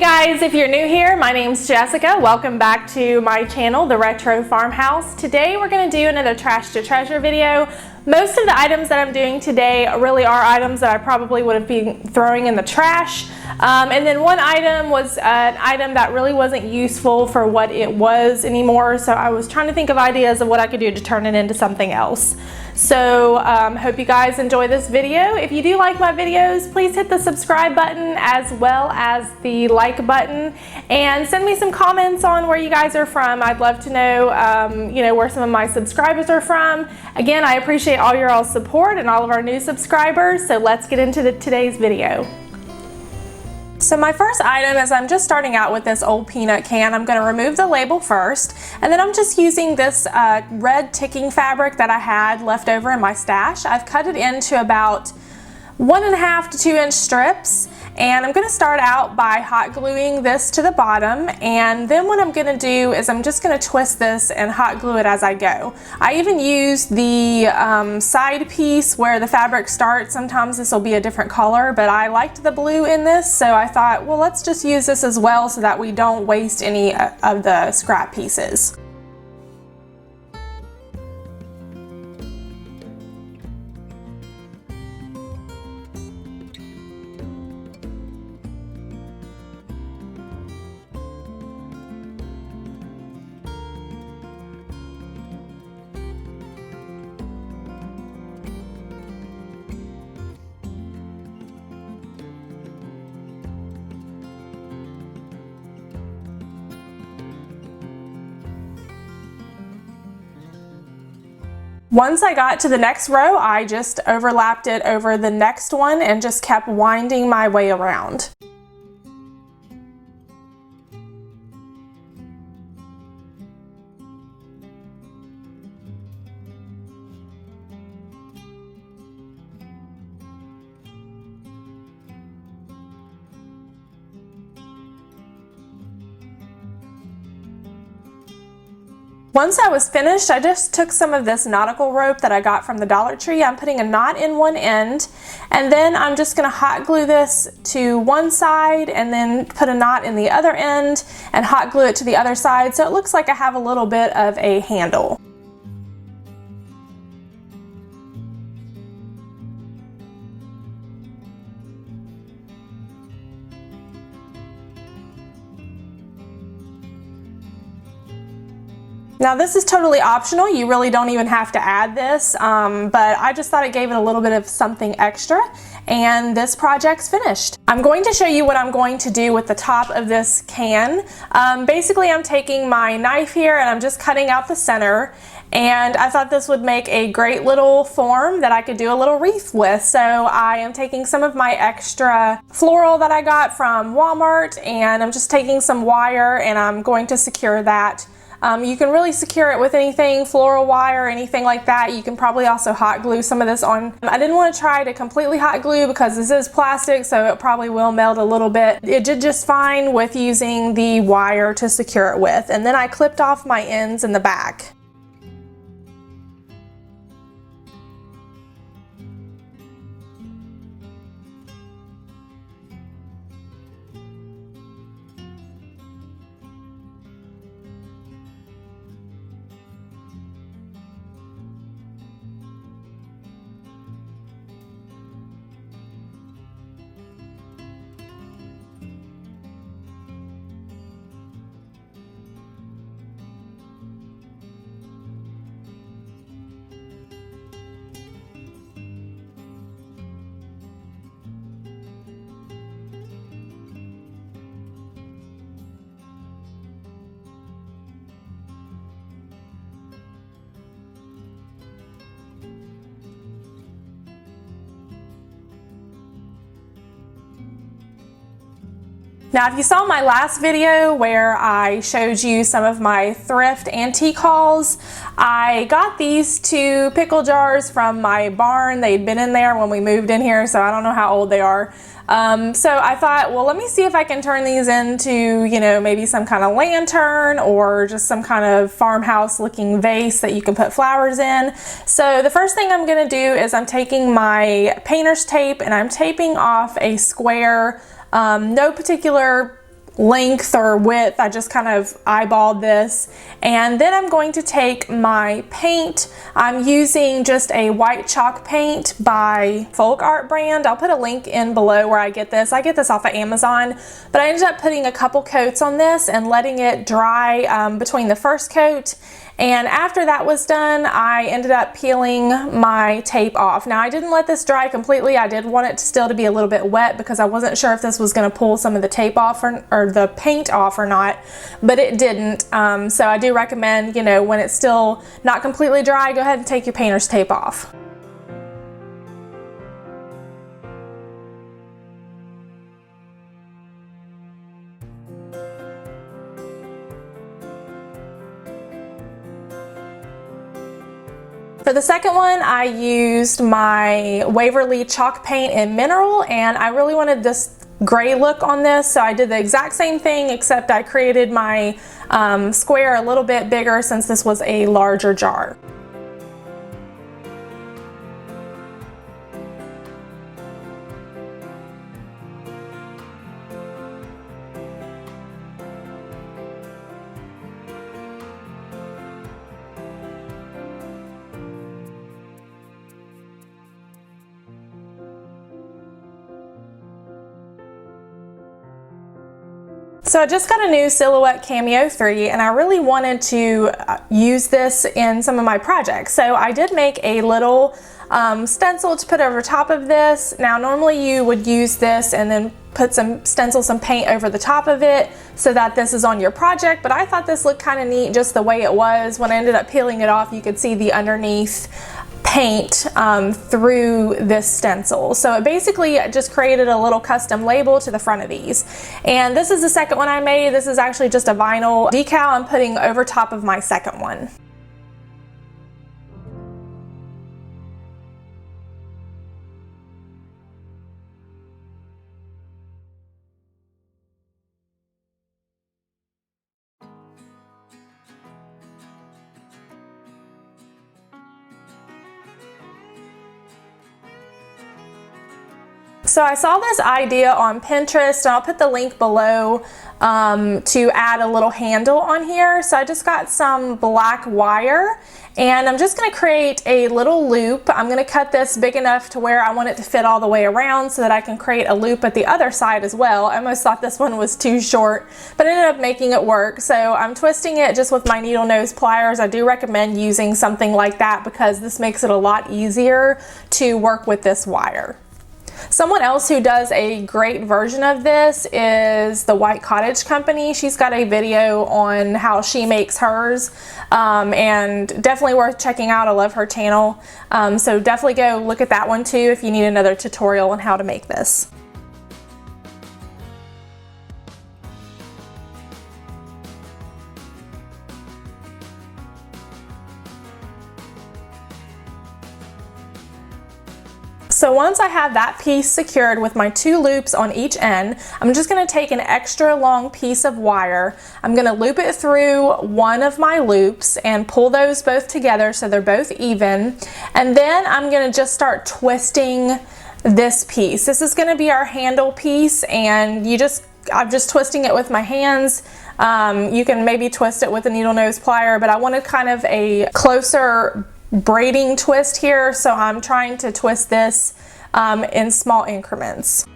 Guys, if you're new here, my name's Jessica. Welcome back to my channel, The Retro Farmhouse. Today we're going to do another trash to treasure video. Most of the items that I'm doing today really are items that I probably would have been throwing in the trash. And then one item was an item that really wasn't useful for what it was anymore, so I was trying to think of ideas of what I could do to turn it into something else. So hope you guys enjoy this video. If you do like my videos, please hit the subscribe button as well as the like button, and send me some comments on where you guys are from. I'd love to know where some of my subscribers are from. Again, I appreciate all your all's support and all of our new subscribers, so let's get into today's video. So my first item is I'm just starting out with this old peanut can. I'm going to remove the label first, and then I'm just using this red ticking fabric that I had left over in my stash. I've cut it into about 1.5 to 2 inch strips, and I'm going to start out by hot gluing this to the bottom, and then what I'm going to do is I'm just going to twist this and hot glue it as I go. I even use the side piece where the fabric starts. Sometimes this will be a different color, but I liked the blue in this, so I thought, well, let's just use this as well so that we don't waste any of the scrap pieces. Once I got to the next row, I just overlapped it over the next one and just kept winding my way around. Once I was finished, I just took some of this nautical rope that I got from the Dollar Tree. I'm putting a knot in one end, and then I'm just going to hot glue this to one side and then put a knot in the other end and hot glue it to the other side so it looks like I have a little bit of a handle. Now this is totally optional, you really don't even have to add this, but I just thought it gave it a little bit of something extra, and this project's finished. I'm going to show you what I'm going to do with the top of this can. Basically I'm taking my knife here and I'm just cutting out the center, and I thought this would make a great little form that I could do a little wreath with. So I am taking some of my extra floral that I got from Walmart, and I'm just taking some wire and I'm going to secure that. You can really secure it with anything, floral wire, anything like that. You can probably also hot glue some of this on. I didn't want to try to completely hot glue because this is plastic, so it probably will melt a little bit. It did just fine with using the wire to secure it with. And then I clipped off my ends in the back. Now, if you saw my last video where I showed you some of my thrift antique hauls, I got these 2 pickle jars from my barn. They'd been in there when we moved in here, so I don't know how old they are. So I thought, well, let me see if I can turn these into, you know, maybe some kind of lantern or just some kind of farmhouse looking vase that you can put flowers in. So the first thing I'm going to do is I'm taking my painter's tape and I'm taping off a square, no particular length or width. I just kind of eyeballed this. And then I'm going to take my paint. I'm using just a white chalk paint by Folk Art brand. I'll put a link in below where I get this. I get this off of Amazon, but I ended up putting a couple coats on this and letting it dry between the first coat. And after that was done, I ended up peeling my tape off. Now I didn't let this dry completely. I did want it still to be a little bit wet because I wasn't sure if this was going to pull some of the tape off or the paint off or not, but it didn't. So I do recommend, you know, when it's still not completely dry, go ahead and take your painter's tape off. For the second one, I used my Waverly chalk paint in mineral, and I really wanted this gray look on this, so I did the exact same thing, except I created my square a little bit bigger since this was a larger jar. So I just got a new Silhouette Cameo 3 and I really wanted to use this in some of my projects. So I did make a little stencil to put over top of this. Now normally you would use this and then put some paint over the top of it so that this is on your project, but I thought this looked kind of neat just the way it was. When I ended up peeling it off, you could see the underneath paint through this stencil. So it basically just created a little custom label to the front of these. And this is the second one I made. This is actually just a vinyl decal I'm putting over top of my second one. So I saw this idea on Pinterest, and I'll put the link below to add a little handle on here. So I just got some black wire and I'm just going to create a little loop. I'm going to cut this big enough to where I want it to fit all the way around so that I can create a loop at the other side as well. I almost thought this one was too short, but I ended up making it work. So I'm twisting it just with my needle nose pliers. I do recommend using something like that because this makes it a lot easier to work with this wire. Someone else who does a great version of this is the White Cottage company. She's got a video on how she makes hers, and definitely worth checking out. I love her channel. So definitely go look at that one too if you need another tutorial on how to make this. So once I have that piece secured with my 2 loops on each end, I'm just going to take an extra long piece of wire. I'm going to loop it through one of my loops and pull those both together so they're both even. And then I'm going to just start twisting this piece. This is going to be our handle piece, and I'm just twisting it with my hands. You can maybe twist it with a needle nose plier, but I wanted kind of a closer braiding twist here, so I'm trying to twist this in small increments.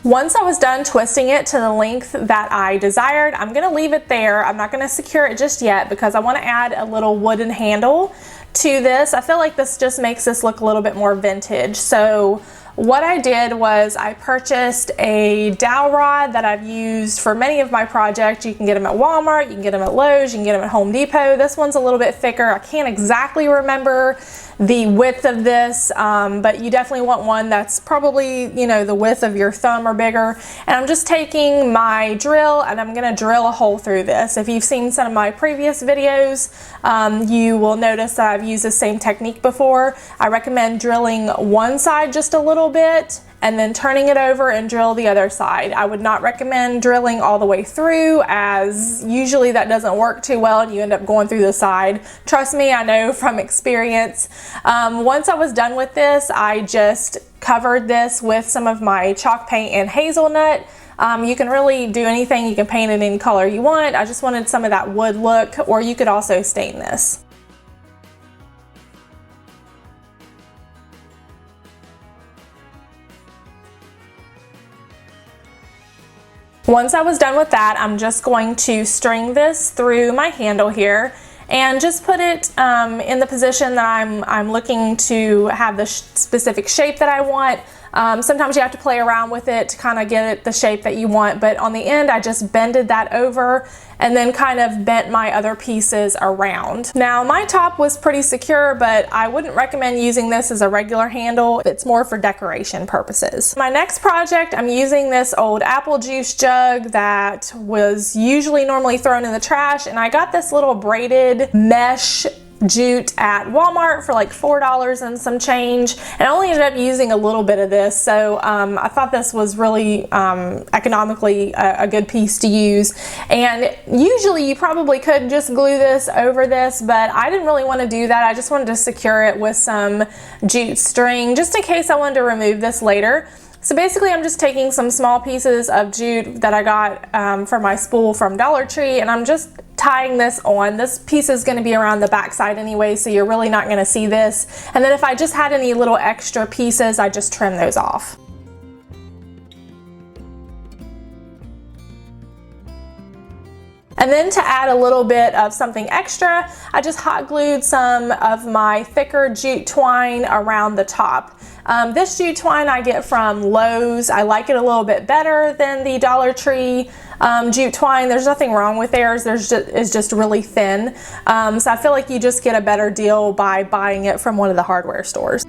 Once I was done twisting it to the length that I desired, I'm going to leave it there. I'm not going to secure it just yet because I want to add a little wooden handle to this. I feel like this just makes this look a little bit more vintage. So what I did was I purchased a dowel rod that I've used for many of my projects. You can get them at Walmart, you can get them at Lowe's, you can get them at Home Depot. This one's a little bit thicker. I can't exactly remember the width of this, but you definitely want one that's probably, you know, the width of your thumb or bigger. And I'm just taking my drill and I'm going to drill a hole through this. If you've seen some of my previous videos, you will notice that I've used the same technique before. I recommend drilling one side just a little bit and then turning it over and drill the other side. I would not recommend drilling all the way through, as usually that doesn't work too well and you end up going through the side. Trust me, I know from experience. Once I was done with this, I just covered this with some of my chalk paint and hazelnut. You can really do anything, you can paint it any color you want. I just wanted some of that wood look, or you could also stain this. Once I was done with that, I'm just going to string this through my handle here and just put it in the position that I'm looking to have the specific shape that I want. Sometimes you have to play around with it to kind of get it the shape that you want, but on the end I just bended that over and then kind of bent my other pieces around. Now my top was pretty secure, but I wouldn't recommend using this as a regular handle. It's more for decoration purposes. My next project, I'm using this old apple juice jug that was normally thrown in the trash, and I got this little braided mesh jute at Walmart for like $4 and some change, and I only ended up using a little bit of this, so I thought this was really economically a good piece to use. And usually you probably could just glue this over this, but I didn't really want to do that. I just wanted to secure it with some jute string just in case I wanted to remove this later. So basically I'm just taking some small pieces of jute that I got for my spool from Dollar Tree, and I'm just tying this on. This piece is going to be around the back side anyway, so you're really not going to see this. And then if I just had any little extra pieces, I just trim those off. And then to add a little bit of something extra, I just hot glued some of my thicker jute twine around the top. This jute twine I get from Lowe's. I like it a little bit better than the Dollar Tree jute twine. There's nothing wrong with theirs. It's just really thin. So I feel like you just get a better deal by buying it from one of the hardware stores.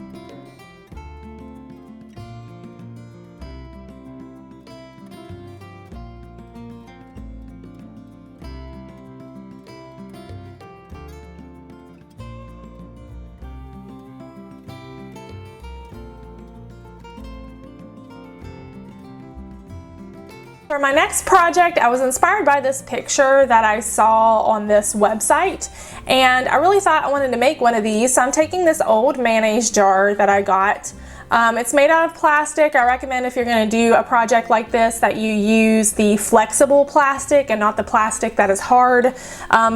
For my next project, I was inspired by this picture that I saw on this website, and I really thought I wanted to make one of these. So I'm taking this old mayonnaise jar that I got. It's made out of plastic. I recommend if you're going to do a project like this that you use the flexible plastic and not the plastic that is hard,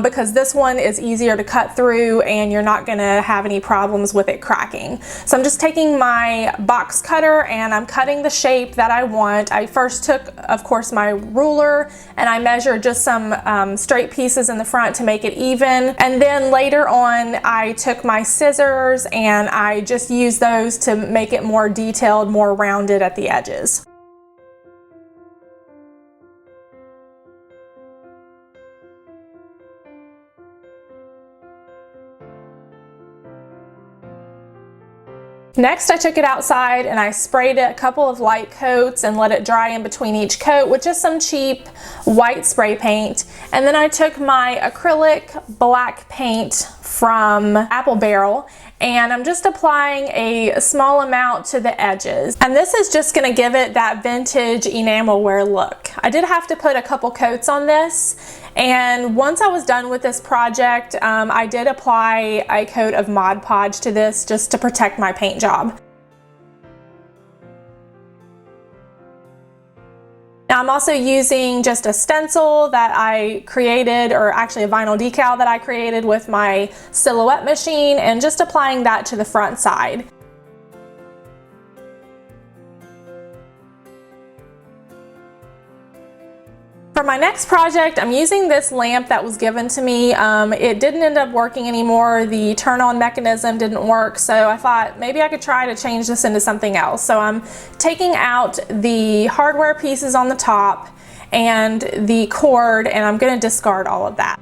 because this one is easier to cut through and you're not going to have any problems with it cracking. So I'm just taking my box cutter and I'm cutting the shape that I want. I first took, of course, my ruler and I measured just some straight pieces in the front to make it even, and then later on I took my scissors and I just used those to make it more detailed, more rounded at the edges. Next, I took it outside and I sprayed it a couple of light coats and let it dry in between each coat with just some cheap white spray paint. And then I took my acrylic black paint from Apple Barrel and I'm just applying a small amount to the edges. And this is just gonna give it that vintage enamelware look. I did have to put a couple coats on this, and once I was done with this project, I did apply a coat of Mod Podge to this just to protect my paint job. Now I'm also using just a stencil that I created, or actually a vinyl decal that I created with my silhouette machine, and just applying that to the front side. For my next project, I'm using this lamp that was given to me. It didn't end up working anymore. The turn-on mechanism didn't work, so I thought maybe I could try to change this into something else. So I'm taking out the hardware pieces on the top and the cord, and I'm going to discard all of that.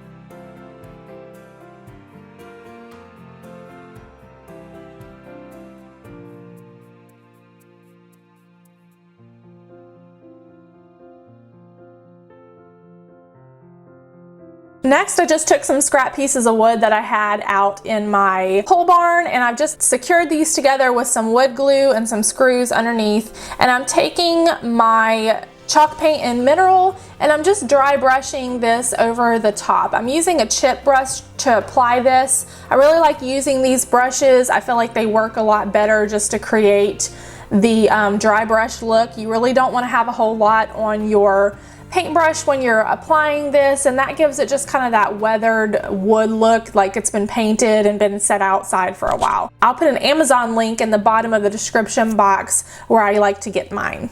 Next, I just took some scrap pieces of wood that I had out in my pole barn, and I've just secured these together with some wood glue and some screws underneath. And I'm taking my chalk paint and mineral, and I'm just dry brushing this over the top. I'm using a chip brush to apply this. I really like using these brushes. I feel like they work a lot better just to create the dry brush look. You really don't want to have a whole lot on your paintbrush when you're applying this, and that gives it just kind of that weathered wood look, like it's been painted and been set outside for a while. I'll put an Amazon link in the bottom of the description box where I like to get mine.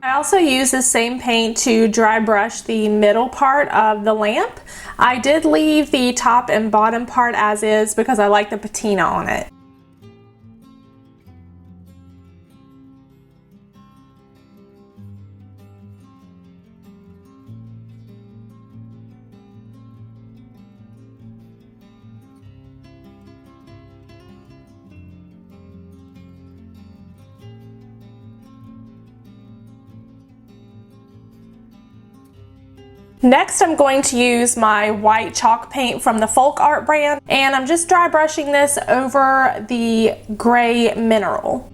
I also use the same paint to dry brush the middle part of the lamp. I did leave the top and bottom part as is because I like the patina on it. Next, I'm going to use my white chalk paint from the Folk Art brand, and I'm just dry brushing this over the gray mineral.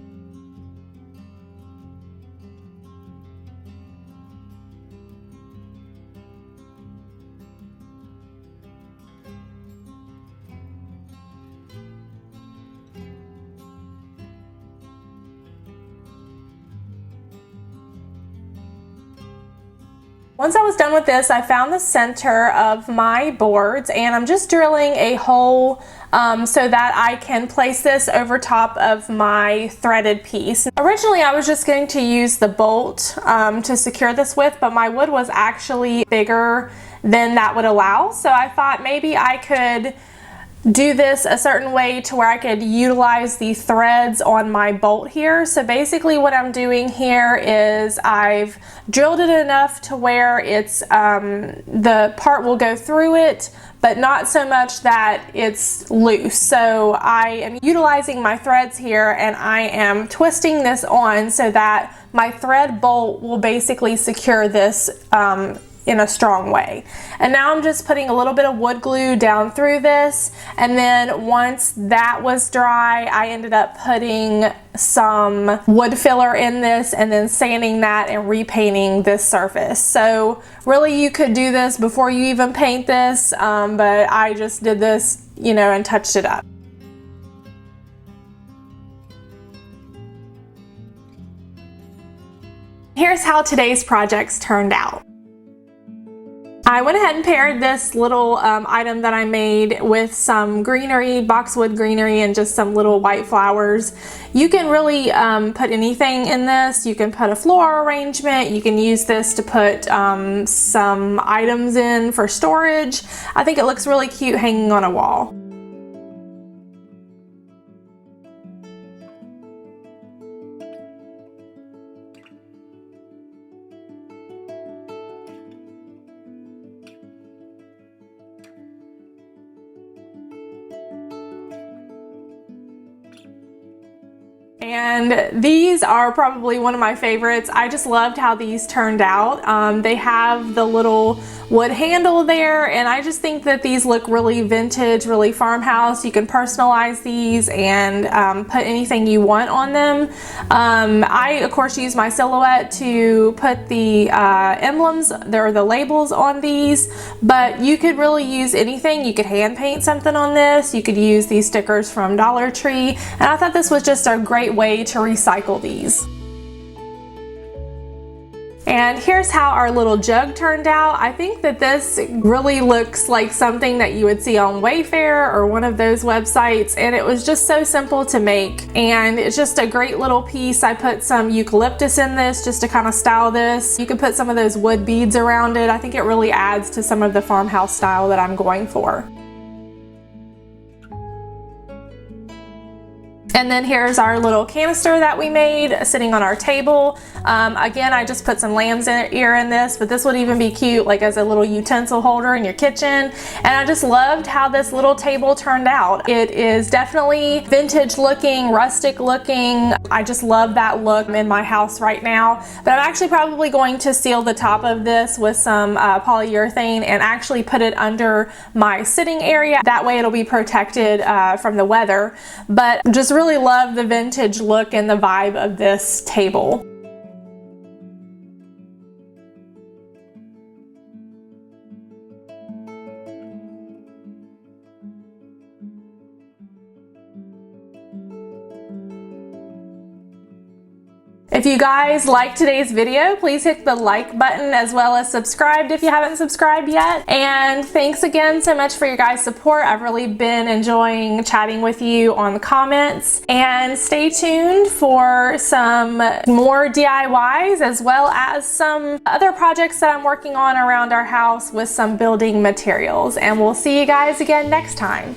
Once I was done with this, I found the center of my boards, and I'm just drilling a hole so that I can place this over top of my threaded piece. Originally, I was just going to use the bolt to secure this with, but my wood was actually bigger than that would allow, so I thought maybe I could do this a certain way to where I could utilize the threads on my bolt here. So basically what I'm doing here is I've drilled it enough to where it's the part will go through it, but not so much that it's loose. So I am utilizing my threads here, and I am twisting this on so that my thread bolt will basically secure this in a strong way. And now I'm just putting a little bit of wood glue down through this, and then once that was dry, I ended up putting some wood filler in this and then sanding that and repainting this surface. So really you could do this before you even paint this, but I just did this, you know, and touched it up. Here's how today's projects turned out. I went ahead and paired this little item that I made with some greenery, boxwood greenery, and just some little white flowers. You can really put anything in this. You can put a floral arrangement. You can use this to put some items in for storage. I think it looks really cute hanging on a wall. And these are probably one of my favorites. I just loved how these turned out. They have the little wood handle there, and I just think that these look really vintage, really farmhouse. You can personalize these and put anything you want on them. I, of course, use my silhouette to put the emblems, or the labels on these, but you could really use anything. You could hand paint something on this. You could use these stickers from Dollar Tree, and I thought this was just a great way to recycle these. And here's how our little jug turned out. I think that this really looks like something that you would see on Wayfair or one of those websites, and it was just so simple to make, and it's just a great little piece. I put some eucalyptus in this just to kind of style this. You could put some of those wood beads around it. I think it really adds to some of the farmhouse style that I'm going for. And then here's our little canister that we made sitting on our table. Again, I just put some lamb's ear in this, but this would even be cute like as a little utensil holder in your kitchen. And I just loved how this little table turned out. It is definitely vintage looking, rustic looking. I just love that look in my house right now. But I'm actually probably going to seal the top of this with some polyurethane and actually put it under my sitting area. That way it'll be protected from the weather. But just really love the vintage look and the vibe of this table. If you guys liked today's video, please hit the like button as well as subscribe if you haven't subscribed yet. And thanks again so much for your guys' support. I've really been enjoying chatting with you on the comments. And stay tuned for some more DIYs as well as some other projects that I'm working on around our house with some building materials. And we'll see you guys again next time.